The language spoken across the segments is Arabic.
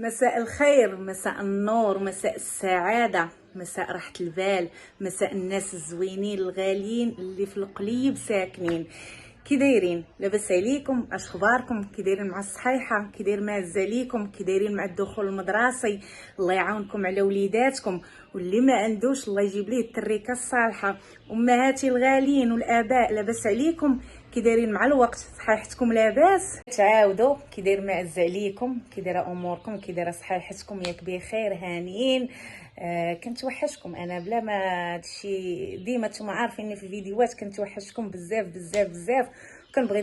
مساء الخير، مساء النور، مساء السعادة، مساء راحة البال، مساء الناس الزوينين الغاليين اللي في القليب ساكنين. كي دايرين؟ لاباس عليكم؟ اش اخباركم؟ كي دايرين مع الصحيحه؟ كي داير معزه عليكم؟ كي دايرين مع الدخول المدرسي؟ الله يعاونكم على وليداتكم، واللي ما عندوش الله يجيب ليه التريكه الصالحه. امهاتي الغاليين والاباء لاباس عليكم؟ كي دايرين مع الوقت؟ صحيحتكم لاباس؟ تعاودوا؟ كي داير معزه عليكم؟ كي دايره اموركم؟ كي دايره صحيحتكم؟ ياك بخير هانيين؟ كنتوحشكم انا بلا ما هادشي، ديما نتوما عارفيني في الفيديوهات كنتوحشكم بزاف بزاف بزاف، وكنبغي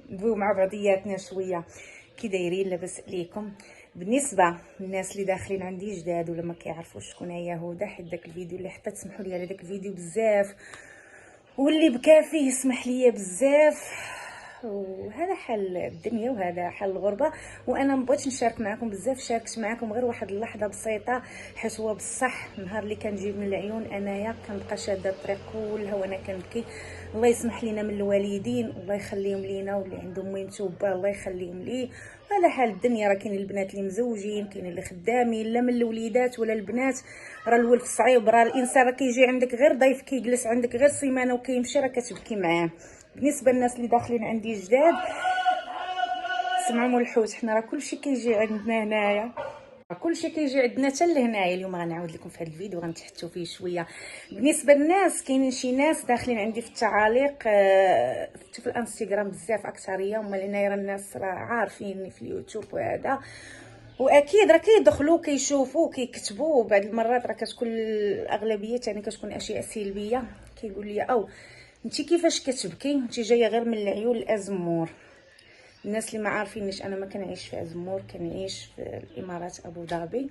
ندويو مع بعضياتنا شويه. كي دايرين؟ لاباس عليكم؟ بالنسبه للناس اللي داخلين عندي جداد ولا ما كيعرفوش شكون هي هدى، حيت داك الفيديو اللي حتى تسمحوا لي على داك الفيديو بزاف، واللي بكى فيه يسمح لي بزاف، وهذا حال الدنيا وهذا حال الغربه. وانا مبغيتش نشارك معكم بزاف، شاركت معكم غير واحد اللحظه بسيطه، حيت هو بصح النهار اللي كنجيب من العيون انايا كنبقى شاده الطريق كلها وانا كنبكي. الله يسمح لينا من الوالدين، الله يخليهم لينا، واللي عندهم ميمتو با الله يخليهم ليه. هذا حال الدنيا، راه كاين البنات اللي مزوجين، كاين اللي خدامين، لا من الوليدات ولا البنات. راه الولد صعيب، راه الانسان راه كيجي عندك غير ضيف، كيجلس عندك غير سيمانه وكيمشي، راه كتبكي معاه. بالنسبه للناس اللي داخلين عندي جداد، سمعوا مول الحوت، حنا راه كلشي كيجي عندنا هنايا، كلشي كيجي عندنا حتى لهنايا. اليوم غنعاود لكم في هذا الفيديو غنتحدثوا فيه شويه. بالنسبه للناس، كاينين شي ناس داخلين عندي في التعاليق في الانستغرام بزاف اكثريه، هما هنايا راه الناس راه عارفيني في اليوتيوب وهذا، واكيد راه كيدخلوا كيشوفوا كيكتبوا. بعض المرات راه كتكون الاغلبيه يعني كتكون اشياء سلبيه، كيقول لي او انت كيفاش كتبكي، انت جايه غير من العيون الازمور. الناس اللي ما عارفينش، انا ما كنعيش في ازمور، كنعيش في الامارات ابو ظبي،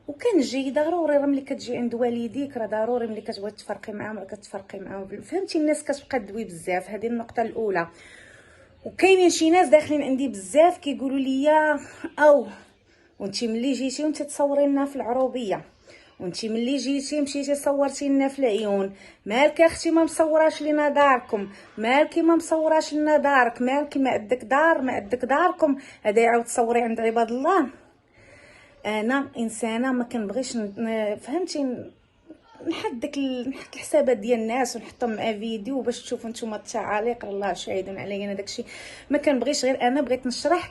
وكنجي ضروري راه ملي كتجي عند والديك راه ضروري ملي كتبغي تفرقي معاهم راه كتفرقي معاهم، فهمتي؟ الناس كتبقى تدوي بزاف، هذه النقطه الاولى. وكاينين شي ناس داخلين عندي بزاف كيقولوا لي او وانتي ملي جيتي وانت تصوري لنا في العروبيه، وانتي ملي جيتي مشيتي صورتي لنا في العيون، مالك اختي ما مصوراش لينا داركم، مالكي ما مصوراش لنا دارك، مالكي ما عندك دار ما عندك داركم، هذا يعاود تصوري عند عباد الله. انا انسانه ما كنبغيش فهمتي نحط الحسابات ديال الناس ونحطهم مع فيديو باش تشوفوا نتوما التعاليق، الله شاهد عليا. انا داكشي ما كنبغيش، غير انا بغيت نشرح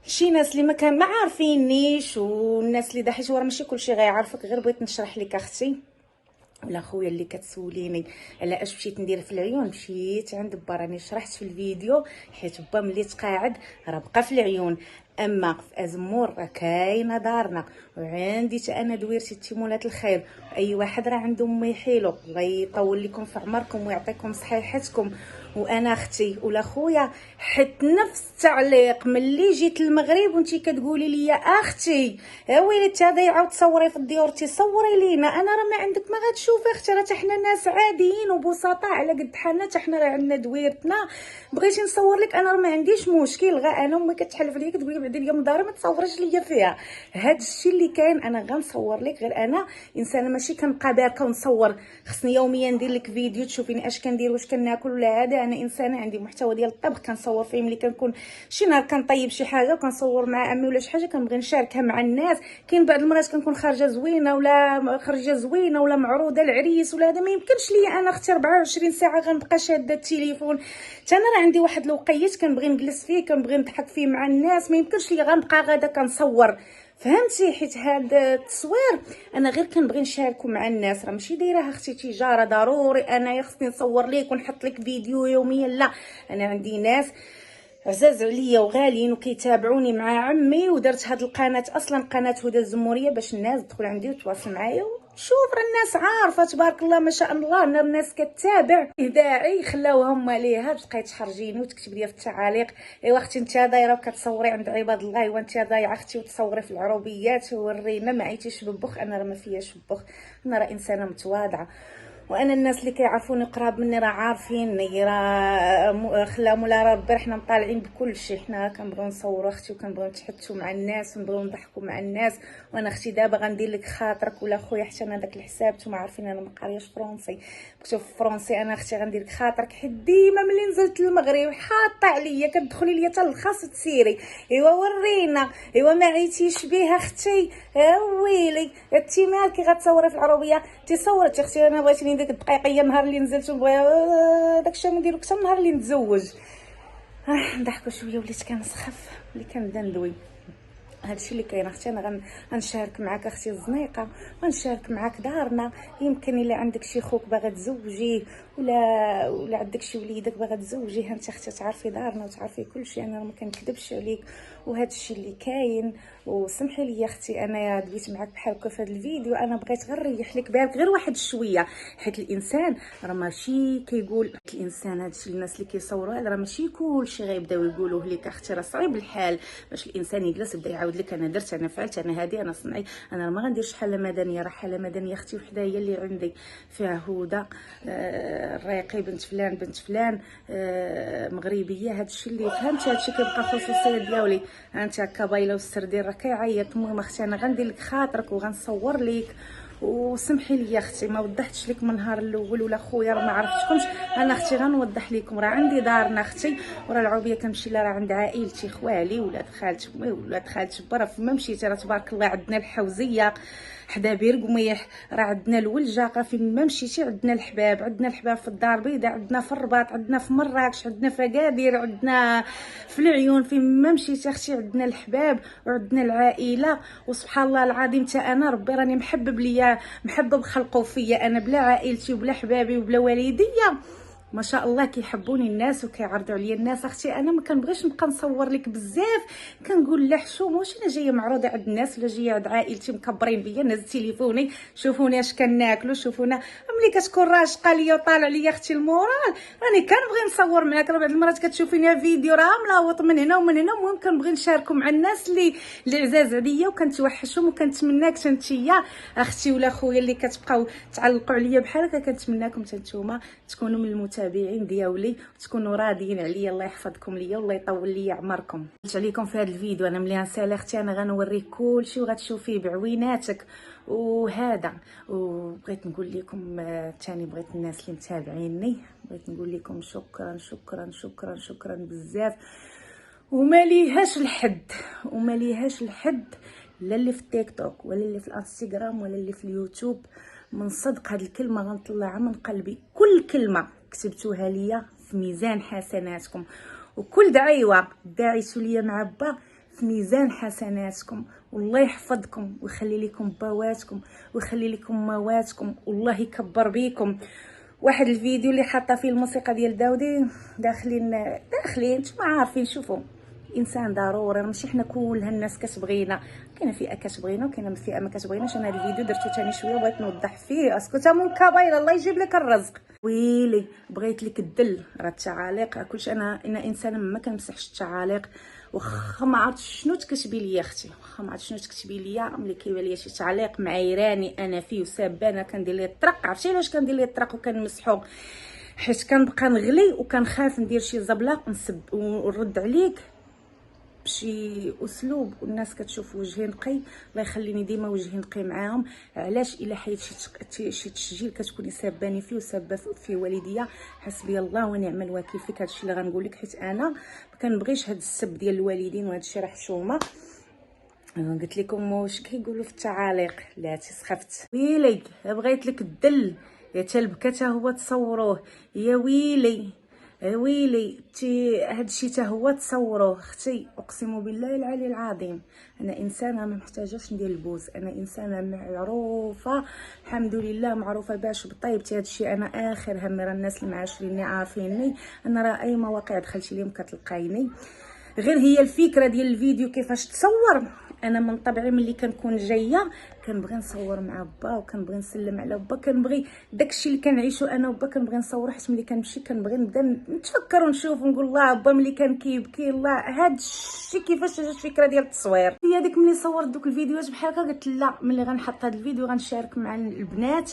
شي ناس اللي ما عارفينيش، والناس اللي حيت راه ماشي كلشي غيعرفك، غير بغيت نشرح لك اختي ولا خويا اللي كتسوليني على اش مشيت ندير في العيون. مشيت عند با، راني شرحت في الفيديو، حيت با ملي تقاعد راه بقى في العيون. اما في ازمور راه كاينه دارنا، وعندي حتى انا دويرتي التيمونات الخير، اي واحد راه عنده ما يحيلو. الله يطول لكم في عمركم ويعطيكم صحيحتكم. وانا اختي ولا خويا حيت نفس التعليق ملي جيت المغرب وانتي كتقولي لي يا اختي ويلي هذا يعاود تصوري في الديور، تصوري لينا. انا راه ما عندك ما غتشوفي اختي، راه حنا ناس عاديين وبسطاء على قد حالنا، حنا راه عندنا دويرتنا. بغيتي نصور لك انا راه ما عنديش مشكل، غير انا امي كتحلف ليا كتقولي بعد اليوم داري ما تصوريش ليا فيها. هذا الشيء اللي كاين، انا غنصور لك، غير انا انسانه ماشي كنبقى باركه ونصور. خصني يوميا ندير لك فيديو تشوفيني اش كندير واش كناكل ولا هذا. انا انسانه عندي محتوى ديال الطبخ كنصور فيه ملي كنكون شي نهار كنطيب شي حاجه وكنصور مع امي ولا شي حاجه كنبغي نشاركها مع الناس. كاين بعض المرات كنكون خارجه زوينه ولا خرجه زوينه ولا معروضه العريس ولا هذا، ما يمكنش ليا انا اختي 24 ساعه غنبقى شاده التليفون. حتى انا راه عندي واحد الوقيت كنبغي نجلس فيه، كنبغي نضحك فيه مع الناس، ما يمكنش ليا غنبقى غادا كنصور، فهمتي؟ حيت هذا التصوير انا غير كنبغي نشاركو مع الناس، راه ماشي دايرها اختي تجاره ضروري انا خصني نصور ليك ونحط لك فيديو يوميا، لا. انا عندي ناس عزاز عليا وغاليين وكيتابعوني مع عمي، ودرت هاد القناه اصلا قناه هدى الزموريه باش الناس تدخل عندي وتواصل معايا. شوف راه الناس عارفه تبارك الله ما شاء الله، الناس كتابع داعي خلاوها هما ليها تبقاي تحرجيني وتكتب لي في التعاليق ايوا اختي انت دايره وكتصوري عند عباد الله، وانت ضايعه اختي وتصوري في العروبيات، ورينا ما عيتيش ببخ. انا راه ما فياش ببخ، انا راه انسانه متواضعه. وانا الناس اللي كيعرفوني قراب مني راه عارفيني، راه خلا مولا ربي حنا طالعين بكل شيء. حنا كنبغيو نصوروا اختي وكنبغيو نتحدثوا مع الناس ونبغيو نضحكوا مع الناس. وانا اختي دابا غندير لك خاطرك ولا خويا، حتى انا داك الحساب نتوما عارفين انا ما قارياش فرونسي، كتب فرونسي. انا اختي غندير لك خاطرك حيت ديما ملي نزلت المغرب حاطه عليا كتدخلي ليا حتى الخاص تسيري. ايوا ورينا، ايوا ما عيتيش بها اختي، ويلي انتي مالكي غتصوري في العربيه؟ تصورت اختي، انا بغيتني ديك الدقيقيه نهار اللي نزلت ونبغي داكشي ما نديرو حتى النهار اللي نتزوج. نضحكوا شويه، وليت كنسخف، ولي كنبدا ندوي. هادشي اللي كاين اختي. انا غنشارك معاك اختي الزنيقه، غنشارك معاك دارنا. يمكن الا عندك شي خوك باغا تزوجيه ولا عندك شي وليدك باغا تزوجيه، انت اختي تعرفي دارنا وتعرفي كلشي، انا ما كنكذبش عليك وهادشي اللي كاين. وسمحي لي اختي انا دويت معاك بحال هكا في هذا الفيديو، انا بغيت غير نريح لك بالك غير واحد شويه، حيت الانسان راه ماشي كيقول الانسان هادشي الناس اللي كيصوروا هذا راه ماشي كلشي غيبداو يقولوه لك اختي، راه صعيب الحال باش الانسان يجلس يبدا يعاود لك انا درت انا فعلت انا هادي انا صنعي. انا ما غنديرش حاله مدنيه، راه حاله مدنيه اختي وحده هي اللي عندي فيها هدى الريقي بنت فلان بنت فلان مغربيه. هادشي اللي فهمت، هادشي كيبقى خصوصيه ديالي. انت هكا بايله والسردين راه كيعيط. المهم اختي انا غندير لك خاطرك وغنصور لك، وسمحي لي اختي ما وضحتش لك من النهار الاول، ولا خويا راه ما عرفتكمش. انا اختي غنوضح لكم، راه عندي دارنا اختي، وراه العوبيه كنمشي لها، راه عند عائلتي خوالي ولاد خالتي ولاد خالتي برا. فما مشيت راه تبارك الله عندنا الحوزيه حدا بير قميح، راه عندنا الولجه، راه فين ما مشيتي عندنا الحباب. عندنا الحباب في الدار البيضاء، عندنا في الرباط، عندنا في مراكش، عندنا في اكادير، عندنا في العيون. فين ما مشيتي اختي عندنا الحباب وعندنا العائله. وسبحان الله العظيم حتى انا ربي راني محبب خلقه فيا انا، بلا عائلتي وبلا حبابي وبلا والديا ما شاء الله كيحبوني الناس وكيعرضوا عليا الناس. اختي انا ما كنبغيش نبقى نصور لك بزاف، كنقول لا حشومه واش انا جايه معروضه عند الناس ولا جايه عند عائلتي مكبرين بيا الناس تليفوني شوفوني اش كناكلوا شوفونا. ملي كتكون راشقه ليا وطالع ليا اختي المورال راني كنبغي نصور معاك. راه بعض المرات كتشوفيني فيديو راه ملاوط من هنا ومن هنا. المهم كنبغي نشاركو مع الناس اللي عزاز عليا وكنتوحشهم، وكنتمناك نتيا اختي ولا خويا اللي كتبقاو تعلقوا عليا بحال هكا كنتمناكم حتى نتوما تكونوا من المتابعين ديالي وتكونوا راضيين عليا. الله يحفظكم ليا والله يطول لي عمركم. قلت عليكم في هذا الفيديو انا ملي غنسالي اختي انا غنوريك كلشي وغتشوفيه بعويناتك وهذا. وبغيت نقول لكم ثاني، بغيت الناس اللي متابعيني بغيت نقول لكم شكرا شكرا شكرا شكرا بزاف. وما ليهاش الحد لا اللي في التيك توك ولا اللي في الانستغرام ولا اللي في اليوتيوب. من صدق هاد الكلمه غنطلعها من قلبي، كل كلمه كتبتوها ليا في ميزان حسناتكم، وكل دعيوه داعيتوا ليا مع با في ميزان حسناتكم. والله يحفظكم ويخلي لكم باواتكم ويخلي لكم مواتكم والله يكبر بيكم. واحد الفيديو اللي حاطه فيه الموسيقى ديال داودي داخلين نتوما عارفين. شوفوا الانسان ضروري، ماشي حنا كلها الناس كتبغينا، كاينه فئه كتبغينا وكاينه فئه ما كتبغيناش. انا هذا الفيديو درتو ثاني شويه بغيت نوضح فيه. اسكت من كبايله الله يجيب لك الرزق. ويلي بغيت لك الدل راه التعاليق كلشي. انا انسانه ما كنمسحش التعاليق، واخا ما عرفتش شنو تكتبي لي اختي، واخا ما عرفتش شنو تكتبي لي، ملي كيبان ليا شي تعليق معايراني انا فيه وسابانه كندير ليه الطرق. عرفتي علاش كندير ليه الطرق وكنمسحو؟ حيت كنبقى نغلي وكنخاف ندير شي زبله ونسب ونرد عليك بشي اسلوب والناس كتشوف وجهي نقي. الله يخليني ديما وجهي نقي معاهم. علاش الا حيت شي تسجيل كتكوني ساباني فيه وسابه في والديا، حسبي الله ونعم الوكيل فيك. هادشي اللي غنقول لك حيت انا ما كنبغيش هاد السب ديال الوالدين وهذا الشيء راه حشومه. قلت لكم واش كيقولوا في التعاليق لا تسخفت. ويلي بغيت لك الدل يا تلبكه حتى هو تصوروه. يا ويلي ويلي هادشي حتى هو تصوروه. اختي اقسم بالله العلي العظيم انا انسانه ما محتاجاش ندير البوز، انا انسانه معروفه الحمد لله، معروفه باش بطيبتي. هادشي انا اخر همي، راه الناس اللي معاشريني عارفيني انا، راه اي مواقع دخلتي ليهم كتلقايني. غير هي الفكره ديال الفيديو كيفاش تصور. انا من طبعي ملي كنكون جايه كنبغي نصور مع با وكنبغي نسلم على با، كنبغي داكشي اللي كنعيشو انا وبا كنبغي نصور. حيت ملي كنمشي كنبغي نبدا نتفكر ونشوف ونقول الله با ملي كان كيبكي الله. هادشي كيفاش جات الفكره ديال التصوير. هي ديك ملي صورت دوك الفيديوهات بحال هكا قلت لا ملي غنحط هاد الفيديو غنشارك مع البنات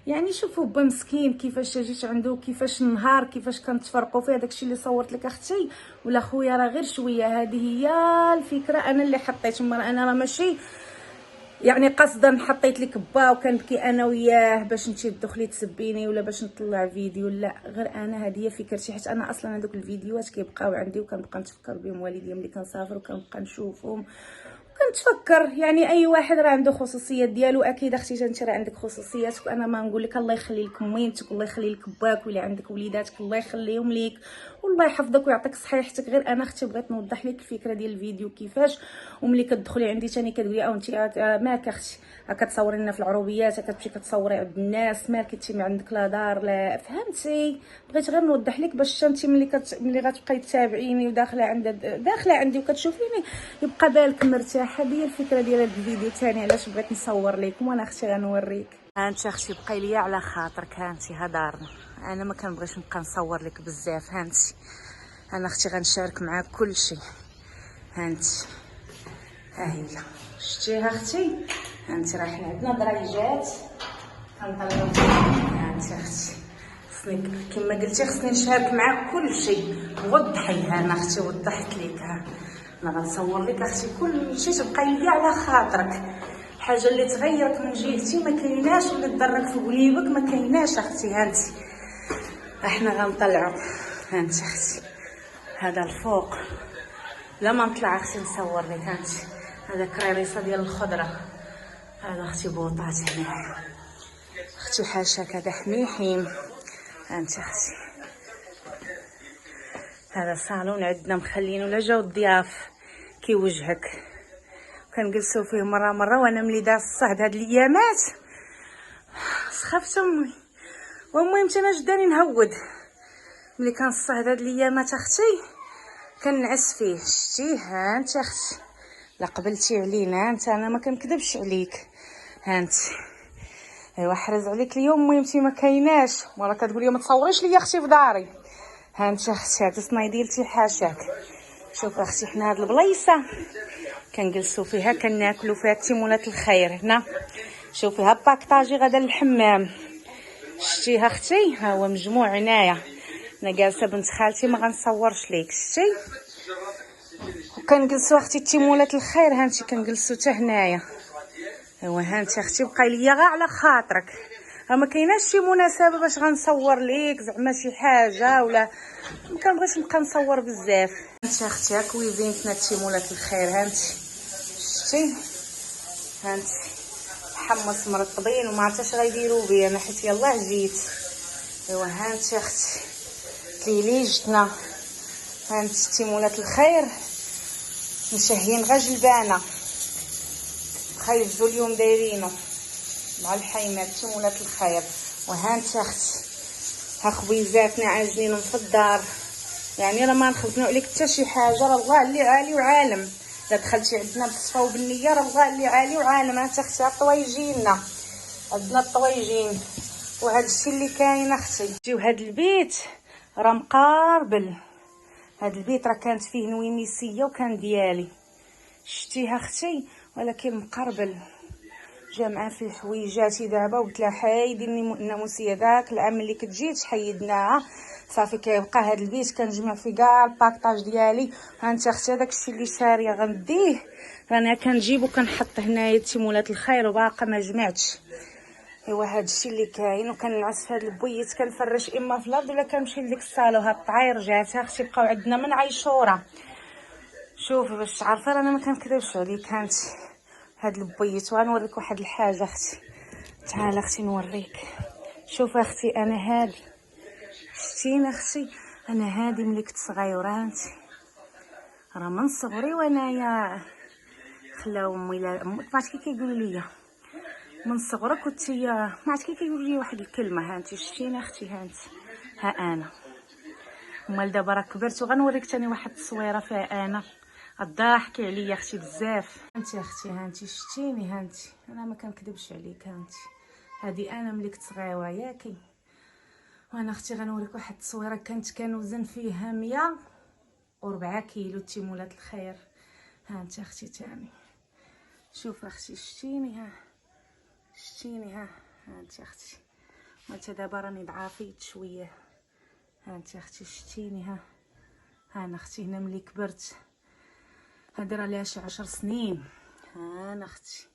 يعني شوفوا با مسكين كيفاش جيت عنده، كيفاش النهار كيفاش كنتفرقوا فيه. داكشي اللي صورت لك اختي ولا خويا راه غير شويه. هذه هي الفكره انا اللي حطيت. انا راه ماشي يعني قصدا حطيت لك با وكنبكي انا وياه باش انتي تدخلي تسبيني ولا باش نطلع فيديو، لا غير انا هذه هي فكرتي. حيت انا اصلا هذوك الفيديوهات كيبقاو عندي وكنبقى نتفكر بهم والديا ملي كنسافر وكنبقى نشوفهم كنتفكر. يعني اي واحد راه عنده خصوصيات ديالو. اكيد اختي انت راه عندك خصوصياتك، وانا ما نقول لك الله يخلي لك ميمتك والله يخلي لك باك، واللي عندك وليداتك الله يخليهم ليك والله يحفظك ويعطيك صحيحتك. غير انا اختي بغيت نوضح لك الفكره ديال الفيديو كيفاش. وملي كتدخلي عندي ثاني كتقولي انت مالك اختي كتصوري لنا في العروبيات، كتمشي كتصوري عند الناس، مالك انت ما عندك لا دار لا فهمتي. بغيت غير نوضح لك باش انت ملي غتبقاي تتابعيني داخله عندي وكتشوفيني يبقى بالك مرتاحه. هذه الفكره ديال هذا الفيديو ثاني علاش بغيت نصور لكم. وانا اختي غنوريك. انت اختي بقاي ليا على خاطرك. هانتي ها دارنا. انا ما كنبغيش نبقى نصور لك بزاف. هانتي انا اختي غنشارك معاك كل شيء. هانتي ها هي شتيها اختي. هانتي راه حنا عندنا دريجات كنطلعو. هانتي اختي خصني كما قلتي خصني نشارك معاك كل شيء. وضحي. انا اختي وضحت لك. ها انا غنصور لك اختي كل شيء تبقاي ليا على خاطرك. الحاجه اللي تغيرك من جهتي ما كايناش، واللي تضرك في قليبك ما كايناش اختي. هانتي احنا غنطلعو. هانتي اختي هذا الفوق لا ما نطلع اختي نصور لك. هانتي هذا كريريصه ديال الخضره. هذا اختي بوطات هنا اختي حاشاك. هذا حميحيم. هانتي اختي هذا صالون عندنا مخلينه لا جاو الضياف كي وجهك كنجلسوا فيه مره وانا ملي داز الصهد هاد الايامات سخفت امي. والمهم انا جداني نهود ملي كان الصهد هاد الايامات اختي كنعس فيه. شتي هانتي اختي لا قبلتي علينا. انت انا ما كنكذبش عليك. هانتي ايوا حرز عليك اليوم. مهمتي ما كايناش مره كتقولي ما تصوريش ليا اختي في داري. هانتي اختي هاد الصنايديلتي حاشاك. شوف اختي حنا هاد البلايصه كنجلسوا فيها كناكلوا فيها تيمولات الخير. هنا شوفي ها باكطاجي غدا للحمام. شتيها اختي ها هو مجموع عنايه. انا جالسه بنت خالتي ما غنصورش ليك. شتي وكنجلسوا اختي تيمولات الخير. هانتي كنجلسوا حتى هنايا. ايوا هانتي اختي بقاي ليا غا على خاطرك. راه ما كايناش شي مناسبه باش غنصور ليك زعما شي حاجه ولا ما كنبغيش نبقى نصور بزاف. هانتي اختي ها كويزينتنا تيمولات الخير. هانتي شتي هانتي حمص مرطبين وما عرفتش غيديروا بيه انا حيت يلاه جيت. ايوا هانتي اختي تليليجتنا. هانتي تيمولات الخير مشهيين غا جلبانه خيجوا اليوم دايرينو مع الحيمات تيمولات الخير. وهانتي اختي ها خويزاتنا عاجلين في الدار. يعني راه ما نخزنوا عليك حتى شي حاجه. راه الله اللي عالي وعالم. الا دخلتي عندنا بالصفا وبالنيه راه الله اللي عالي وعالم. هانتي اختي الطويجيننا عندنا الطويجين وهذا الشيء اللي كاين اختي. جيو هاد البيت راه مقاربل. هاد البيت راه كانت فيه نويميسيه وكان ديالي. شتيها اختي ولكن مقربل جامعه فيه حويجاتي دابا وقلت لها حيدي الناموسيه داك العام اللي كتجي حيدناها صافي. كيبقى هاد البيت كنجمع فيه كاع الباكطاج ديالي. هانتي اختي داك الشيء اللي شاريه غنديه رانا كنجيب وكنحط هنايا تيمولات الخير وباقا ما جمعتش. ايوا هاد الشيء اللي كاين. وكنعس في هاد البويت كنفرش اما في الارض ولا كنمشي لديك الصاله. وهاد الطعاير جات اختي بقاو عندنا من عيشوره. شوفي باش تعرفي رانا ما كنكذبش عليك. هانتي هاد البويت وغنوريك واحد الحاجه اختي. تعال اختي نوريك. شوف اختي انا هادي شتينا اختي. انا هادي ملي كنت صغيره هانتي راه من صغري وانايا خلاو امي لا ما عرفتش كي كيقولوا ليا من صغرك كنت ما عرفت كي كيقولوا لي واحد الكلمه. هانتي شتينا اختي. هانتي ها انا مال دابا راه كبرت وغنوريك ثاني واحد التصويره فيها انا الضاحكي عليا اختي بزاف. هانتي اختي هانتي شتيني. هانتي انا ما كنكذبش عليك. هانتي هادي انا ملي كنت صغيره ياكي. وانا اختي غنوريك واحد التصويره كانت كنوزن فيها 104 كيلو تيمولات الخير. هانتي اختي تاني شوف اختي شتيني. ها شتيني. ها هانتي اختي انت دابا راني ضعافيت شويه. ها انت اختي شتيني، ها انا اختي هنا ملي كبرت هضر عليها شي 10 سنين. ها انا اختي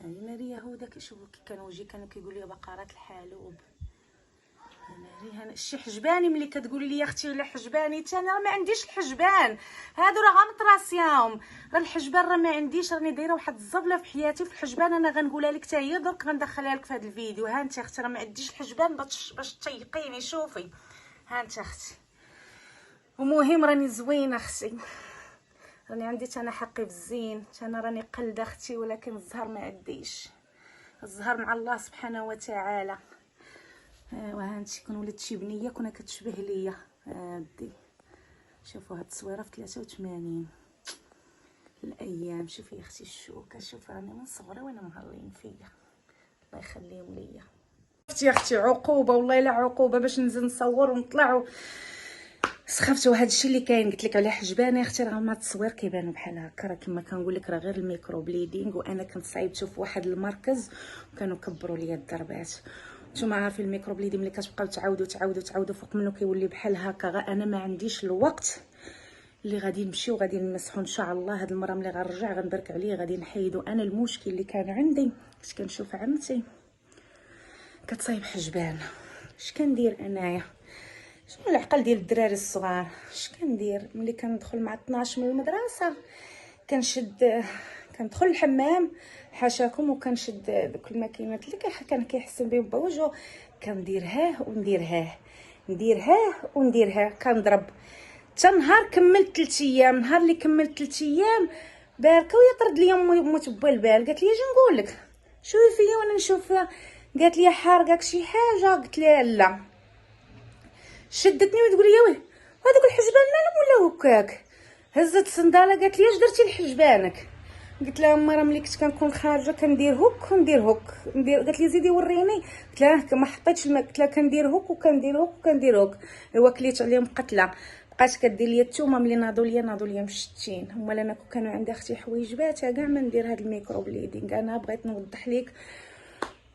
هاني ماريا هودا كيشوفوا كي كان وجهي كانوا كيقولوا لي بقرات الحالوب. انا شي حجباني ملي كتقولي لي اختي لا حجباني انا ما عنديش الحجبان هادو راه غنطراسياهم. راه الحجبان راه ما عنديش، راني دايره واحد الزبله في حياتي في الحجبان. انا غنقولها لك حتى هي درك غندخلها لك في هذا الفيديو. ها انت اختي راه ما عنديش الحجبان باش تيقيني. شوفي ها انت اختي. المهم راني زوينه اختي، راني عندي انا حقي في الزين، انا راني قلده اختي، ولكن الزهر ما عنديش. الزهر مع الله سبحانه وتعالى. وها انت كون ولات شي بنيه كنا كتشبه ليا. هادي شوفوا هاد التصويره في 83 الايام. شوفي يا اختي الشوكه، شوفي راني من صغري وانا مهرين فيا، الله يخليهم ليا. شفتي يا اختي عقوبه والله الا عقوبه باش ننزل نصور ونطلع سخفت. وهذا الشيء اللي كاين قلت لك عليه حجبانه يا اختي، راه هما التصوير كيبانوا بحال هكا. راه كما كنقول لك راه غير الميكرو بليدينغ. وانا كنت صايبته في واحد المركز وكانوا كبروا لي الضربات. نتوما عارفين الميكرو بليدينغ ملي كتبقاو تعاودوا فوق منه كيولي بحال هكا. انا ما عنديش الوقت اللي غادي نمشي وغادي نمسحو ان شاء الله. هاد المره ملي غنرجع غنبرك عليه غادي نحيدو. انا المشكل اللي كان عندي كنت كنشوف عمتي كتصايب حجبان. اش كندير انايا؟ شنو العقل ديال الدراري الصغار؟ اش كندير ملي كندخل مع 12 من المدرسه؟ كندخل الحمام حاشاكم وكنشد دوك الماكينات اللي كان كيحسن بهم بوجهه، كندير هاه وندير هاه، ندير هاه وندير هاه، كنضرب حتى نهار كملت 3 ايام. نهار اللي كملت 3 ايام باركه وهي طرد لي امي تبا البال. قالت لي اجي نقول لك شوفي فيا وانا نشوف فيها. قالت لي حارقك شي حاجه؟ قلت لها لا. شدتني وتقول لي ويه هذوك الحجبان مالهم ولا هكاك؟ هزت الصنداله قالت لي اش درتي لحجبانك؟ قلت لها راه ملي كنت كنكون خارجه كندير هوك وندير هوك ندير. قالت لي زيدي وريني. قلت لها ما حطيتش الماء. قلت لها كندير هوك وكندير هوك وكندير هوك. ايوا كليت عليهم قتله. بقات كدير لي الثومه ملي ناضوا ليا مشتين. هما انا كانوا عندي اختي حويجباتها كاع ما ندير هاد الميكرو بليدينغ. انا بغيت نوضح لك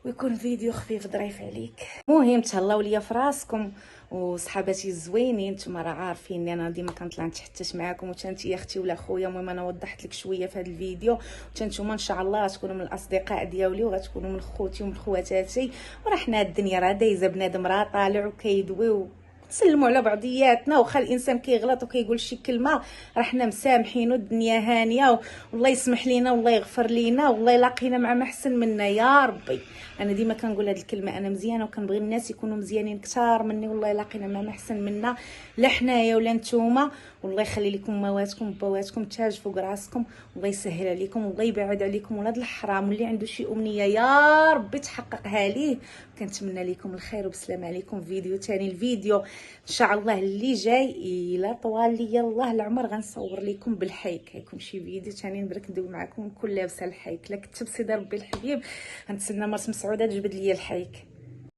ويكون فيديو خفيف ظريف عليك. المهم تهلاو ليا في راسكم وصحاباتي الزوينين. نتوما راه عارفين انا ديما كنطلع نتحدث معاكم وتانتي يا اختي ولا خويا. المهم انا وضحت لك شويه في هذا الفيديو وتانتوما ان شاء الله غتكونوا من الاصدقاء ديالي وغتكونوا من خوتي ومن خواتاتي. وراه حنا الدنيا راه دايزه، بنادم راه طالع وكيدوي نسلموا على بعضياتنا. واخا الانسان كيغلط وكيقول شي كلمه راه حنا مسامحين والدنيا هانيه والله يسمح لينا والله يغفر لينا والله يلاقينا مع ما احسن منا يا ربي. انا ديما كنقول هذه الكلمه. انا مزيانه وكنبغي الناس يكونوا مزيانين كثار مني والله يلاقينا مع ما احسن منا، لا حنايا ولا نتوما. والله يخلي لكم مواتكم وبواتكم تاج فوق راسكم. والله يسهل عليكم والله يبعد عليكم ولاد الحرام. واللي عنده شي امنيه يا ربي تحققها ليه. كنتمنى لكم الخير وبسلام عليكم. فيديو تاني الفيديو ان شاء الله اللي جاي الى طوال لي الله العمر غنصور لكم بالحيك. هيكون شي فيديو تاني نبرك ندوي معكم نكون لابسه الحيك. لا كتب سيدي ربي الحبيب غنتسنى مرت مسعوده تجبد لي الحيك.